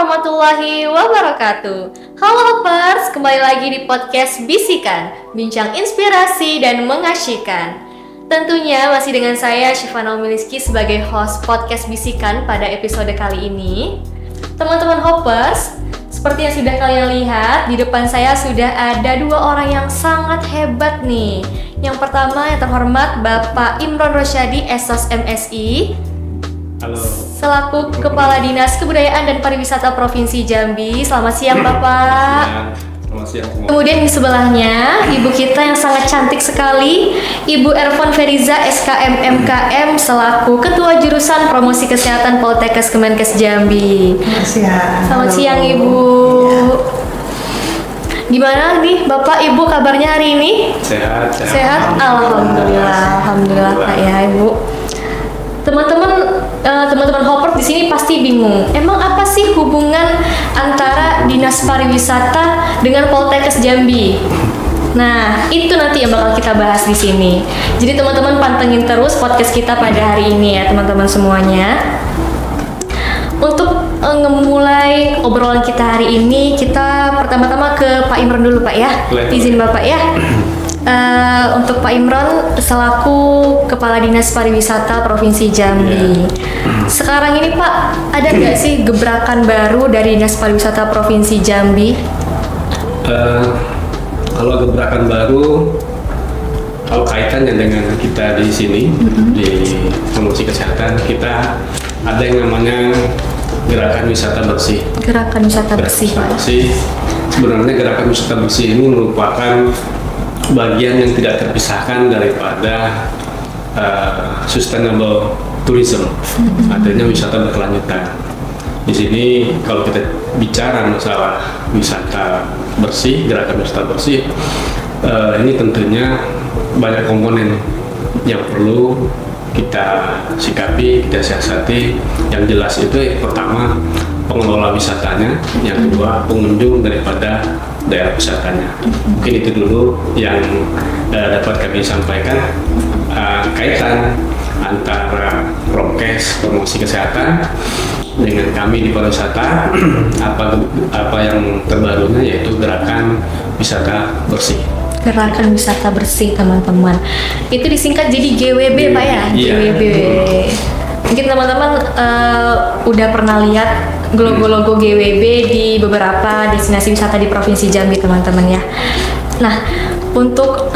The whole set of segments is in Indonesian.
warahmatullahi wabarakatuh. Halo Hoppers, kembali lagi di podcast Bisikan, bincang inspirasi dan mengasyikkan. Tentunya masih dengan saya Syifa Naumiliski sebagai host podcast Bisikan pada episode kali ini. Teman-teman Hoppers, seperti yang sudah kalian lihat, di depan saya sudah ada dua orang yang sangat hebat nih. Yang pertama yang terhormat Bapak Imron Rosyadi, SOS MSI. Halo. Selaku Kepala Dinas Kebudayaan dan Pariwisata Provinsi Jambi. Selamat siang Bapak. Selamat siang semua. Kemudian di sebelahnya Ibu kita yang sangat cantik sekali, Ibu Erfon Feriza SKM MKM selaku Ketua Jurusan Promosi Kesehatan Poltekkes Kemenkes Jambi. Selamat siang Ibu. Gimana nih Bapak Ibu kabarnya hari ini? Sehat. Sehat? Alhamdulillah Kak ya Ibu. Teman-teman Hopper di sini pasti bingung. Emang apa sih hubungan antara Dinas Pariwisata dengan Poltekkes Jambi? Nah, itu nanti yang bakal kita bahas di sini. Jadi teman-teman pantengin terus podcast kita pada hari ini ya, teman-teman semuanya. Untuk ngemulai obrolan kita hari ini, kita pertama-tama ke Pak Imron dulu Pak ya. Izin Bapak ya. Untuk Pak Imron selaku Kepala Dinas Pariwisata Provinsi Jambi. Sekarang ini Pak, ada nggak sih gebrakan baru dari Dinas Pariwisata Provinsi Jambi? Kalau gebrakan baru, kalau kaitannya dengan kita di sini di promosi kesehatan, kita ada yang namanya gerakan wisata bersih. Gerakan wisata bersih Pak. Sebenarnya gerakan wisata bersih ini merupakan bagian yang tidak terpisahkan daripada sustainable tourism, artinya wisata berkelanjutan. Di sini kalau kita bicara masalah wisata bersih, gerakan wisata bersih, ini tentunya banyak komponen yang perlu kita sikapi, kita siasati. Yang jelas itu pertama pengelola wisatanya, yang kedua pengunjung daripada daerah wisatanya. Mungkin itu dulu yang dapat kami sampaikan, kaitan antara prokes promosi kesehatan dengan kami di pariwisata. apa yang terbarunya yaitu gerakan wisata bersih. Gerakan wisata bersih teman-teman. Itu disingkat jadi GWB Pak ya? Iya. GWB. Mungkin teman-teman udah pernah lihat logo-logo GWB di beberapa destinasi wisata di Provinsi Jambi teman-teman ya. Nah, untuk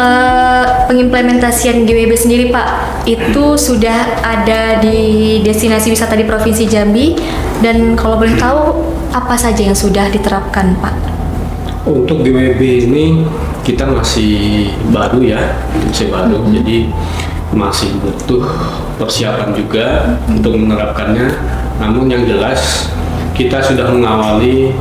pengimplementasian GWB sendiri Pak, itu sudah ada di destinasi wisata di Provinsi Jambi, dan kalau boleh tahu apa saja yang sudah diterapkan Pak? Untuk GWB ini kita masih baru ya, jadi masih butuh persiapan juga untuk menerapkannya. Namun yang jelas kita sudah mengawali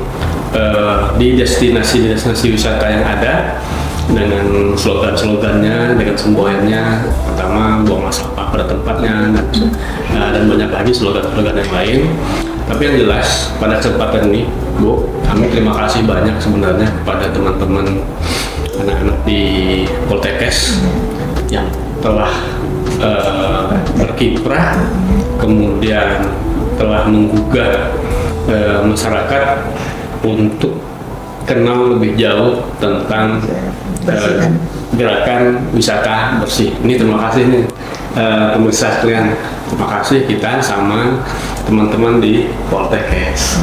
di destinasi wisata yang ada dengan slogan-slogannya, dengan semboyannya. Pertama, buang sampah pada tempatnya, dan banyak lagi slogan-slogan yang lain. Tapi yang jelas pada kesempatan ini, Bu, kami terima kasih banyak sebenarnya kepada teman-teman anak-anak di Poltekkes yang telah berkiprah, kemudian telah menggugah masyarakat untuk kenal lebih jauh tentang gerakan wisata bersih. Ini terima kasih nih pemirsa sekalian. Terima kasih kita sama teman-teman di Poltekkes.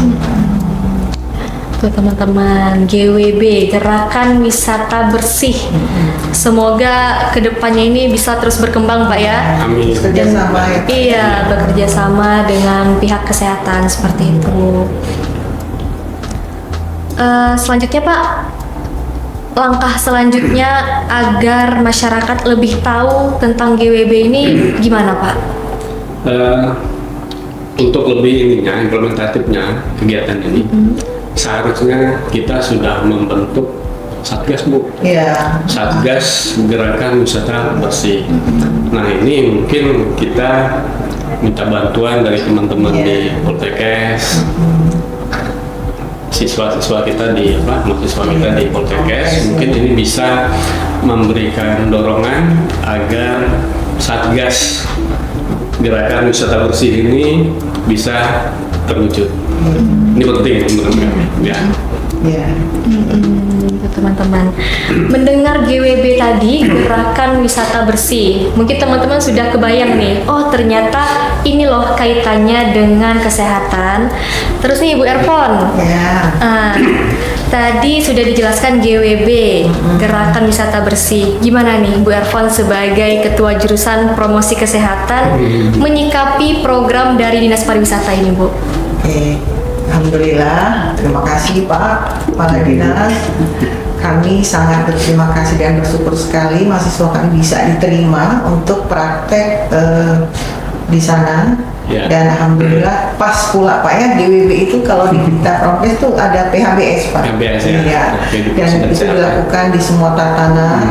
Tuh teman-teman, GWB, Gerakan Wisata Bersih. Semoga kedepannya ini bisa terus berkembang Pak ya. Amin. Iya, bekerja sama dengan pihak kesehatan seperti itu. Selanjutnya Pak, langkah selanjutnya agar masyarakat lebih tahu tentang GWB ini gimana Pak? Untuk lebih implementatifnya kegiatan ini, seharusnya kita sudah membentuk Satgas Bu. Satgas Gerakan Wisata Bersih. Nah ini mungkin kita minta bantuan dari teman-teman di Poltekkes, mahasiswa kita di Poltekkes. Mungkin ini bisa memberikan dorongan agar Satgas Gerakan Wisata Bersih ini bisa terwujud. Ini penting menurut kami. Ya. Ya. Itu teman-teman. Mendengar GWB tadi, gerakan wisata bersih, mungkin teman-teman sudah kebayang nih, oh ternyata ini loh kaitannya dengan kesehatan. Terus nih Bu Erpon, Ya. tadi sudah dijelaskan GWB, gerakan wisata bersih. Gimana nih Bu Erpon sebagai ketua jurusan promosi kesehatan menyikapi program dari Dinas Pariwisata ini, Bu? Oke, alhamdulillah, terima kasih Pak Kepala Dinas. Kami sangat berterima kasih dan bersyukur sekali mahasiswa kami bisa diterima untuk praktek di sana. Ya. Dan alhamdulillah pas pula Pak ya, GWB itu kalau di kita prokes tuh ada PHBS Pak. PHBS ya. Iya. Oke, Dan itu kesehatan. dilakukan di semua tatanan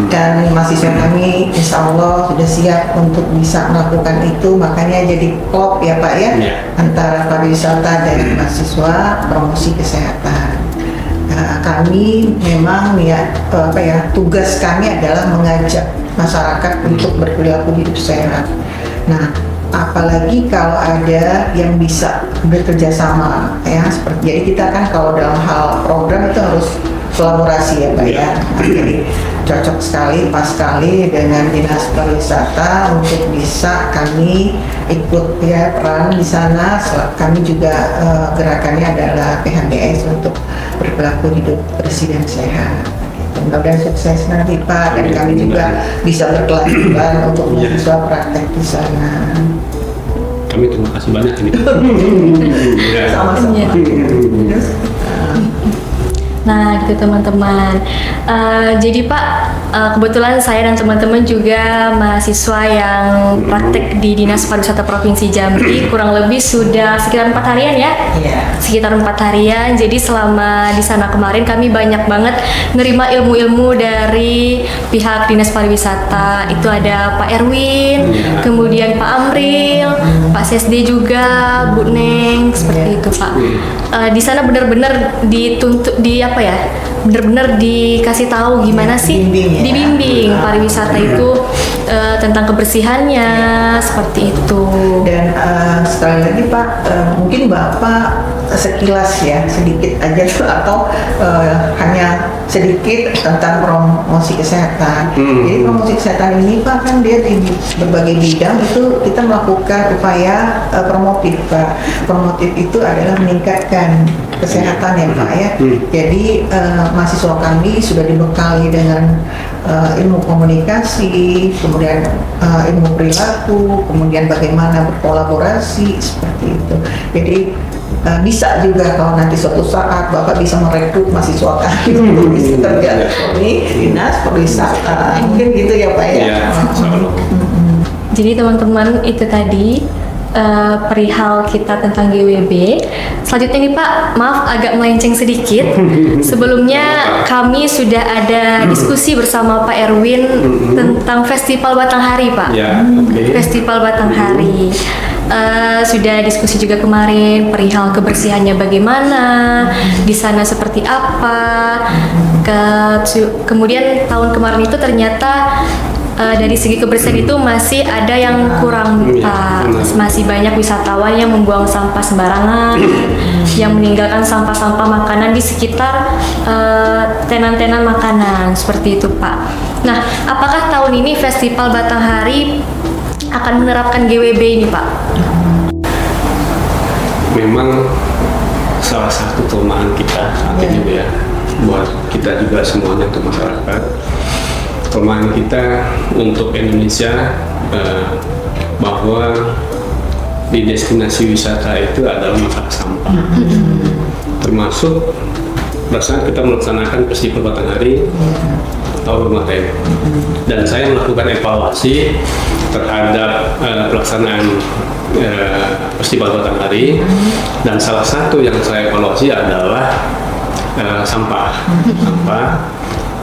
dan mahasiswa kami insya Allah sudah siap untuk bisa melakukan itu, makanya jadi klop ya Pak ya, Iya. antara pariwisata dan mahasiswa promosi kesehatan. Kami memang ya tugas kami adalah mengajak masyarakat untuk berperilaku hidup sehat. Nah, apalagi kalau ada yang bisa bekerja sama ya, seperti jadi kita kan kalau dalam hal program itu harus kolaborasi ya Pak ya. Nah, jadi cocok sekali, pas sekali dengan Dinas Pariwisata untuk bisa kami ikut ya peran di sana. Kami juga gerakannya adalah PHBS untuk berperilaku hidup bersih dan sehat. Mudah-mudahan sukses nanti Pak, dan kami juga bisa berkelanjutan untuk mahasiswa praktek di sana. Kami terima kasih banyak ini. Ya. Sama-sama. Iya. Terus, Nah, gitu teman-teman. Jadi Pak, kebetulan saya dan teman-teman juga mahasiswa yang praktek di Dinas Pariwisata Provinsi Jambi, kurang lebih sudah sekitar 4 harian ya. Iya. Sekitar 4 harian. Jadi selama di sana kemarin kami banyak banget nerima ilmu-ilmu dari pihak Dinas Pariwisata. Itu ada Pak Erwin, Iya. kemudian Pak Amril, Pak Sesde juga, Bu Neng, seperti itu Pak. Di sana benar-benar dituntut benar-benar dikasih tahu gimana sih Dibimbing ya. dibimbing pariwisata itu tentang kebersihannya seperti itu. Dan sekali lagi Pak, mungkin Bapak sekilas ya, sedikit aja atau hanya sedikit tentang promosi kesehatan. Jadi promosi kesehatan ini Pak kan dia di berbagai bidang itu kita melakukan upaya promotif Pak. Promotif itu adalah meningkatkan kesehatan ya Pak ya. Jadi mahasiswa kami sudah dibekali dengan ilmu komunikasi, kemudian ilmu perilaku, kemudian bagaimana berkolaborasi seperti itu. Jadi bisa juga kalau nanti suatu saat Bapak bisa merekrut mahasiswa kami untuk bisa kerja di Dinas Pariwisata. Mungkin gitu ya Pak ya. Ya, insya Allah. Jadi teman-teman itu tadi perihal kita tentang GWB. Selanjutnya nih Pak, maaf agak melenceng sedikit. Sebelumnya kami sudah ada diskusi bersama Pak Erwin tentang Festival Batanghari Pak. Ya, oke. Festival Batanghari. Sudah diskusi juga kemarin perihal kebersihannya bagaimana, di sana seperti apa. Kemudian tahun kemarin itu ternyata dari segi kebersihan itu masih ada yang kurang Pak. Masih banyak wisatawan yang membuang sampah sembarangan, yang meninggalkan sampah-sampah makanan di sekitar tenan-tenan makanan seperti itu Pak. Nah, apakah tahun ini Festival Batanghari akan menerapkan GWB ini Pak? Memang salah satu kelemahan kita saat ini Bu, ya, buat kita juga semuanya untuk masyarakat. Kelemahan kita untuk Indonesia bahwa di destinasi wisata itu adalah masalah sampah. Termasuk saat kita melaksanakan Festival Batanghari tahun kemarin, dan saya melakukan evaluasi terhadap pelaksanaan Festival Batanghari, dan salah satu yang saya evaluasi adalah sampah.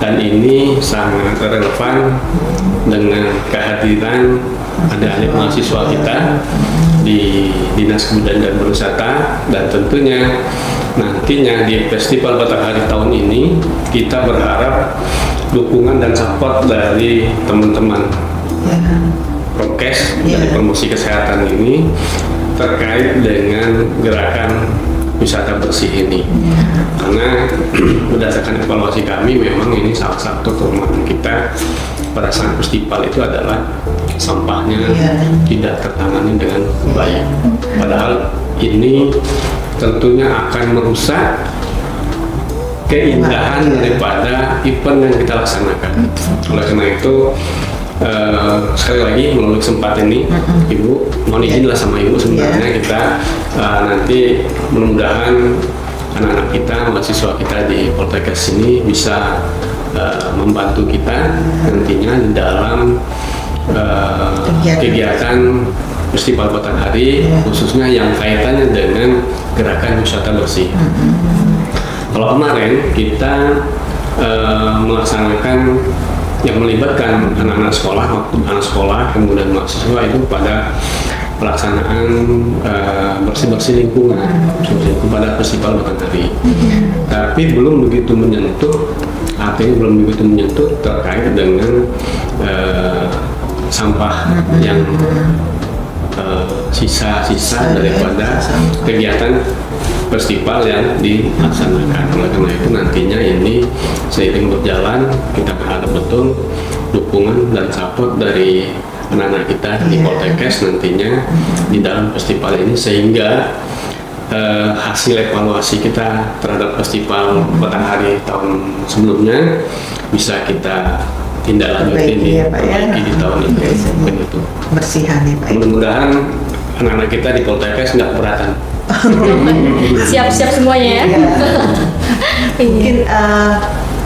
Dan ini sangat relevan dengan kehadiran adik-adik mahasiswa kita di Dinas Kebudayaan dan Pariwisata, dan tentunya nantinya di Festival Batanghari tahun ini kita berharap dukungan dan support dari teman-teman prokes dari promosi kesehatan ini terkait dengan gerakan wisata bersih ini. Karena berdasarkan evaluasi kami memang ini salah satu kelemahan kita pada saat festival itu adalah sampahnya tidak tertangani dengan baik. Padahal ini tentunya akan merusak keindahan daripada event yang kita laksanakan. Oleh karena itu sekali lagi melalui kesempatan ini Ibu, mohon izinlah sama Ibu sebenarnya kita nanti mudah-mudahan anak-anak kita, mahasiswa kita di Poltekkes ini bisa membantu kita nantinya di dalam kegiatan Festival Batanghari, khususnya yang kaitannya dengan gerakan wisata bersih. Kalau kemarin kita melaksanakan yang melibatkan anak-anak sekolah, waktu anak sekolah kemudian mahasiswa itu pada pelaksanaan bersih-bersih lingkungan pada Festival Batanghari. Tapi belum begitu menyentuh, artinya belum begitu menyentuh terkait dengan sampah yang sisa-sisa daripada kegiatan festival yang dilaksanakan. Oleh karena itu nantinya ini seiring berjalan kita berharap betul dukungan dan support dari anak-anak kita di Poltekkes nantinya di dalam festival ini, sehingga hasil evaluasi kita terhadap festival Batanghari tahun sebelumnya bisa kita tindak lanjuti di tahun ini. Begitu. Bersihan ya Pak. Mudah-mudahan anak-anak kita di Poltekkes nggak keberatan. Siap-siap semuanya ya. Mungkin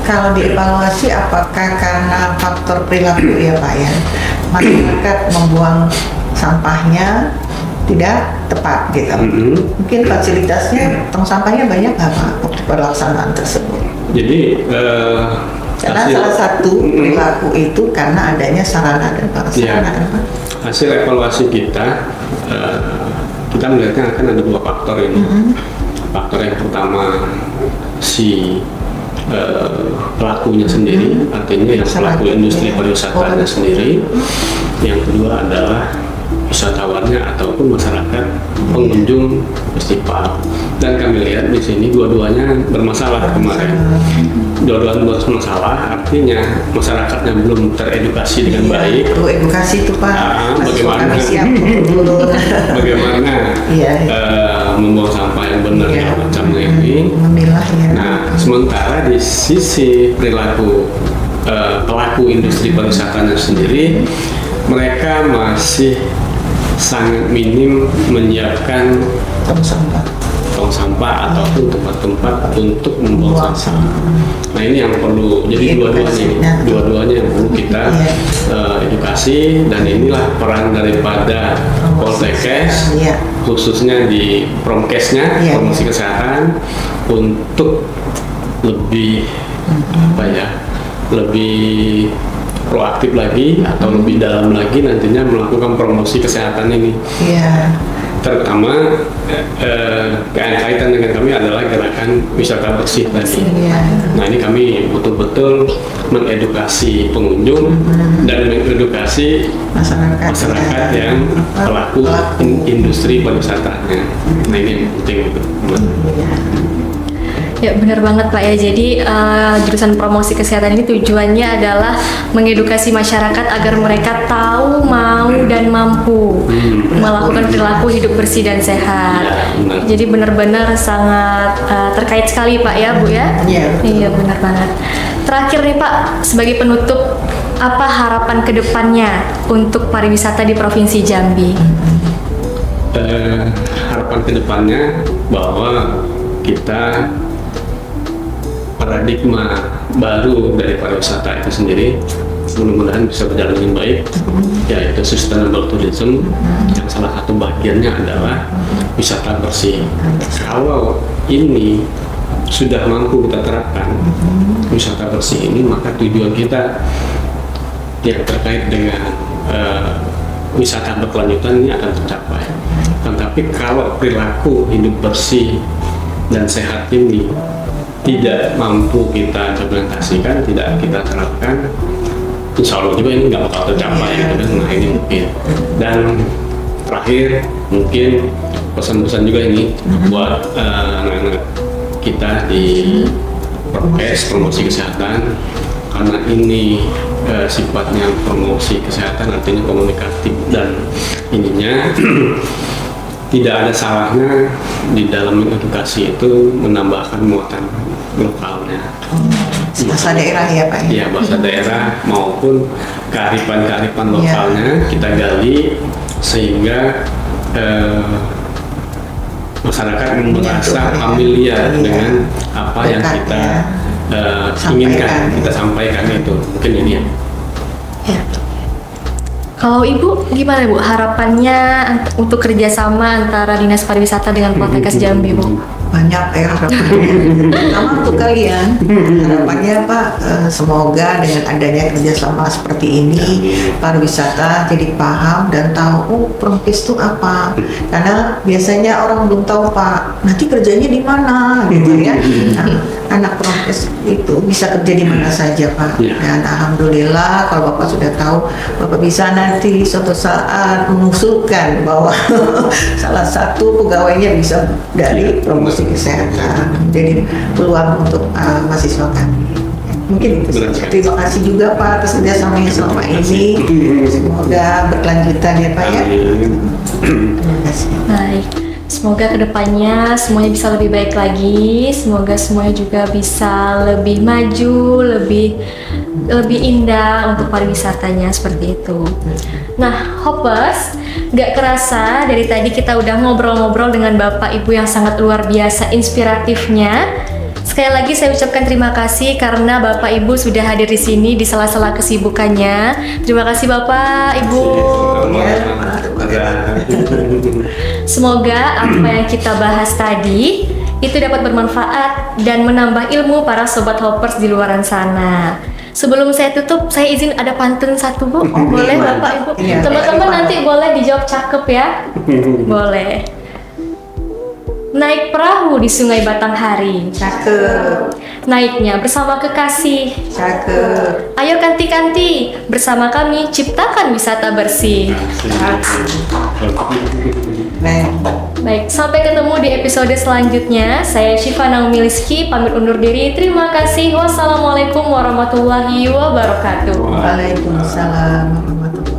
kalau dievaluasi apakah karena faktor perilaku ya Pak ya, masyarakat membuang sampahnya tidak tepat gitu. Mungkin fasilitasnya tong sampahnya banyak nggak Pak untuk pelaksanaan tersebut? Jadi karena salah satu perilaku itu karena adanya sarana dan prasarana. Hasil evaluasi kita melihatnya akan ada dua faktor ini. Faktor yang pertama si pelakunya sendiri, artinya yang pelaku industri pariwisatanya sendiri. Yang kedua adalah wisatawannya ataupun masyarakat pengunjung festival. Dan kami lihat di sini dua-duanya bermasalah kemarin. Dua-duanya bermasalah, artinya masyarakatnya belum teredukasi dengan baik. Perlu edukasi itu Pak. Bagaimana membuang sampah yang benar macamnya ini. Memilah ya. Nah, sementara di sisi perilaku pelaku industri pariwisatanya sendiri, mereka masih sangat minim menyiapkan tong sampah ataupun tempat-tempat untuk membuang sampah. Nah ini yang perlu, jadi dua-duanya yang perlu kita edukasi, dan inilah peran daripada Poltekkes khususnya di promkesnya, promosi kesehatan, untuk lebih lebih proaktif lagi atau lebih dalam lagi nantinya melakukan promosi kesehatan ini. Terutama kaitan dengan kami adalah gerakan wisata bersih tadi. Nah ini kami betul-betul mengedukasi pengunjung dan mengedukasi masyarakat yang pelaku industri pariwisatanya. Nah ini yang penting itu. Ya benar banget Pak ya, jadi jurusan promosi kesehatan ini tujuannya adalah mengedukasi masyarakat agar mereka tahu, mau, dan mampu melakukan perilaku hidup bersih dan sehat. Jadi benar-benar sangat terkait sekali Pak ya Bu ya. Iya benar banget. Terakhir nih Pak, sebagai penutup, apa harapan kedepannya untuk pariwisata di Provinsi Jambi? Harapan kedepannya bahwa kita paradigma baru dari pariwisata itu sendiri mudah-mudahan bisa berjalan dengan baik, yaitu sustainable tourism, yang salah satu bagiannya adalah wisata bersih. Kalau ini sudah mampu kita terapkan wisata bersih ini, maka tujuan kita yang terkait dengan wisata berkelanjutan ini akan tercapai. Tetapi kalau perilaku hidup bersih dan sehat ini tidak mampu kita implementasikan, tidak kita terapkan, insya Allah juga ini nggak bakal tercapai gitu kan. Nah ini mungkin. Dan terakhir Mungkin pesan-pesan juga ini buat anak-anak kita di promosi kesehatan, karena ini sifatnya promosi kesehatan, artinya komunikatif dan ininya tidak ada salahnya di dalam edukasi itu menambahkan muatan lokalnya. Bahasa daerah ya Pak? Ya, bahasa daerah maupun kearifan-kearifan lokalnya kita gali sehingga masyarakat merasa familiar dengan apa yang kita inginkan, kita sampaikan itu. Mungkin ini ya. Ya. Kalau Ibu gimana Bu harapannya untuk kerjasama antara Dinas Pariwisata dengan Poltekkes Jambi Bu? Banyak ya harapannya. Pertama untuk kalian, harapannya Pak, semoga dengan adanya kerjasama seperti ini, pariwisata jadi paham dan tahu Promkes itu apa. Karena biasanya orang belum tahu Pak, nanti kerjanya di mana gitu ya. Nah, anak Promkes itu bisa kerja di mana saja Pak. Dan alhamdulillah kalau Bapak sudah tahu, Bapak bisa nanti suatu saat mengusulkan bahwa salah satu pegawainya bisa dari promosi kesehatan. Jadi peluang untuk mahasiswa kami. Mungkin itu saja. Terima kasih juga Pak atas kerjasamanya selama ini. Semoga berkelanjutan ya Pak ya. Terima kasih. Baik. Semoga kedepannya semuanya bisa lebih baik lagi. Semoga semuanya juga bisa lebih maju, lebih indah untuk pariwisatanya seperti itu. Nah, Hoppers, gak kerasa dari tadi kita udah ngobrol-ngobrol dengan Bapak Ibu yang sangat luar biasa inspiratifnya. Sekali lagi saya ucapkan terima kasih karena Bapak Ibu sudah hadir di sini di sela-sela kesibukannya. Terima kasih Bapak, Ibu. Semoga apa yang kita bahas tadi itu dapat bermanfaat dan menambah ilmu para sobat Hoppers di luaran sana. Sebelum saya tutup, saya izin ada pantun satu Bu. Boleh Bapak Ibu? Teman-teman nanti boleh dijawab cakep ya. Boleh. Naik perahu di Sungai Batanghari. Cakep. Naiknya bersama kekasih. Cakep. Ayo kanti-kanti, bersama kami ciptakan wisata bersih. Baik, sampai ketemu di episode selanjutnya. Saya Syifa Naomi Liski, pamit undur diri. Terima kasih. Wassalamualaikum warahmatullahi wabarakatuh. Waalaikumsalam warahmatullahi wabarakatuh.